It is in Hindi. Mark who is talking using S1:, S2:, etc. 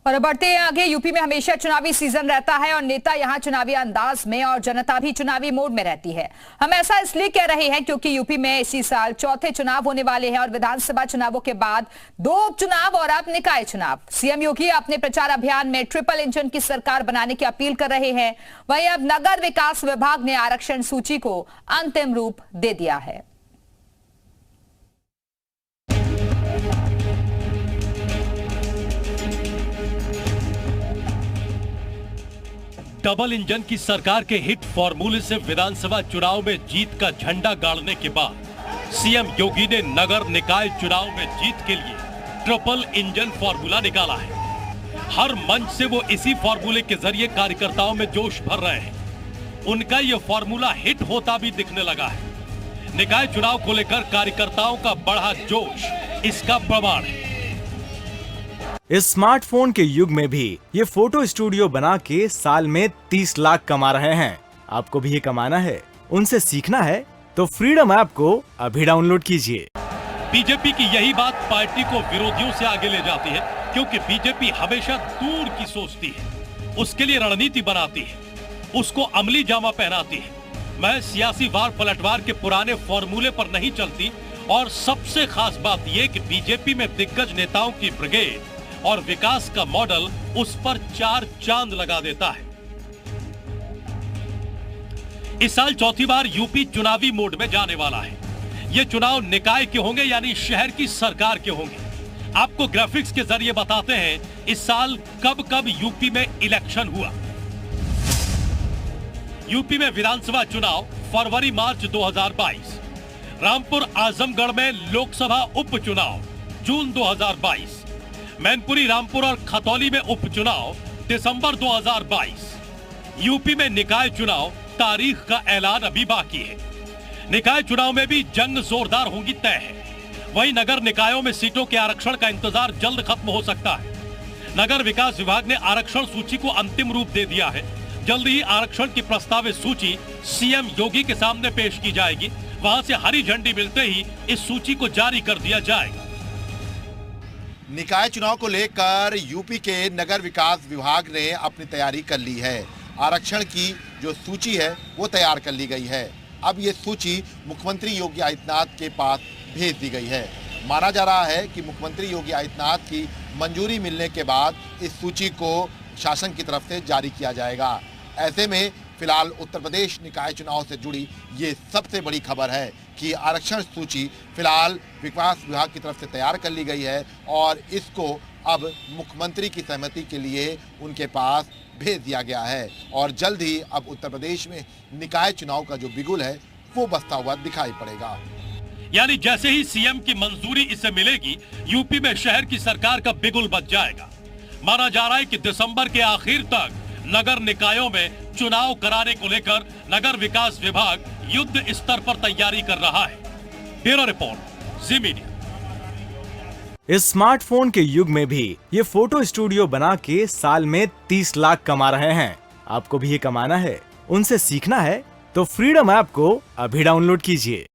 S1: और बढ़ते हैं आगे। यूपी में हमेशा चुनावी सीजन रहता है और नेता यहां चुनावी अंदाज में और जनता भी चुनावी मोड में रहती है। हम ऐसा इसलिए कह रहे हैं क्योंकि यूपी में इसी साल चौथे चुनाव होने वाले हैं और विधानसभा चुनावों के बाद 2 उपचुनाव और अब निकाय चुनाव। सीएम योगी अपने प्रचार अभियान में ट्रिपल इंजन की सरकार बनाने की अपील कर रहे हैं। वहीं अब नगर विकास विभाग ने आरक्षण सूची को अंतिम रूप दे दिया है।
S2: डबल इंजन की सरकार के हिट फॉर्मूले से विधानसभा चुनाव में जीत का झंडा गाड़ने के बाद सीएम योगी ने नगर निकाय चुनाव में जीत के लिए ट्रिपल इंजन फॉर्मूला निकाला है। हर मंच से वो इसी फॉर्मूले के जरिए कार्यकर्ताओं में जोश भर रहे हैं। उनका ये फॉर्मूला हिट होता भी दिखने लगा है। निकाय चुनाव को लेकर कार्यकर्ताओं का बढ़ा जोश इसका प्रमाण है।
S3: इस स्मार्टफोन के युग में भी ये फोटो स्टूडियो बना के साल में 30 लाख कमा रहे हैं। आपको भी ये कमाना है, उनसे सीखना है तो फ्रीडम ऐप को अभी डाउनलोड कीजिए।
S2: बीजेपी की यही बात पार्टी को विरोधियों से आगे ले जाती है, क्योंकि बीजेपी हमेशा दूर की सोचती है, उसके लिए रणनीति बनाती है, उसको अमली जामा पहनाती है। मैं सियासी वार पलटवार के पुराने फॉर्मूले पर नहीं चलती। और सबसे खास बात यह कि बीजेपी में दिग्गज नेताओं की ब्रिगेड और विकास का मॉडल उस पर 4 चांद लगा देता है। इस साल चौथी बार यूपी चुनावी मोड में जाने वाला है। ये चुनाव निकाय के होंगे, यानी शहर की सरकार के होंगे। आपको ग्राफिक्स के जरिए बताते हैं इस साल कब कब यूपी में इलेक्शन हुआ। यूपी में विधानसभा चुनाव फरवरी मार्च 2022, रामपुर आजमगढ़ में लोकसभा उपचुनाव जून 2022, मैनपुरी रामपुर और खतौली में उपचुनाव दिसंबर 2022। यूपी में निकाय चुनाव तारीख का ऐलान अभी बाकी है। निकाय चुनाव में भी जंग जोरदार होगी तय है। वहीं नगर निकायों में सीटों के आरक्षण का इंतजार जल्द खत्म हो सकता है। नगर विकास विभाग ने आरक्षण सूची को अंतिम रूप दे दिया है। जल्द ही आरक्षण की प्रस्तावित सूची सीएम योगी के सामने पेश की जाएगी। वहां से हरी झंडी मिलते ही इस सूची को जारी कर दिया जाएगा।
S4: निकाय चुनाव को लेकर यूपी के नगर विकास विभाग ने अपनी तैयारी कर ली है। आरक्षण की जो सूची है वो तैयार कर ली गई है। अब ये सूची मुख्यमंत्री योगी आदित्यनाथ के पास भेज दी गई है। माना जा रहा है कि मुख्यमंत्री योगी आदित्यनाथ की मंजूरी मिलने के बाद इस सूची को शासन की तरफ से जारी किया जाएगा। ऐसे में फिलहाल उत्तर प्रदेश निकाय चुनाव से जुड़ी ये सबसे बड़ी खबर है कि आरक्षण सूची फिलहाल विकास विभाग की तरफ से तैयार कर ली गई है और इसको अब मुख्यमंत्री की सहमति के लिए उनके पास भेज दिया गया है। और जल्द ही अब उत्तर प्रदेश में निकाय चुनाव का जो बिगुल है वो बजता हुआ दिखाई पड़ेगा।
S2: यानी जैसे ही सीएम की मंजूरी इसे मिलेगी, यूपी में शहर की सरकार का बिगुल बज जाएगा। माना जा रहा है कि दिसंबर के आखिर तक नगर निकायों में चुनाव कराने को लेकर नगर विकास विभाग युद्ध स्तर पर तैयारी कर रहा है। ब्यूरो रिपोर्ट, जी मीडिया।
S3: इस स्मार्टफोन के युग में भी ये फोटो स्टूडियो बना के साल में 30 लाख कमा रहे हैं। आपको भी ये कमाना है, उनसे सीखना है तो फ्रीडम ऐप को अभी डाउनलोड कीजिए।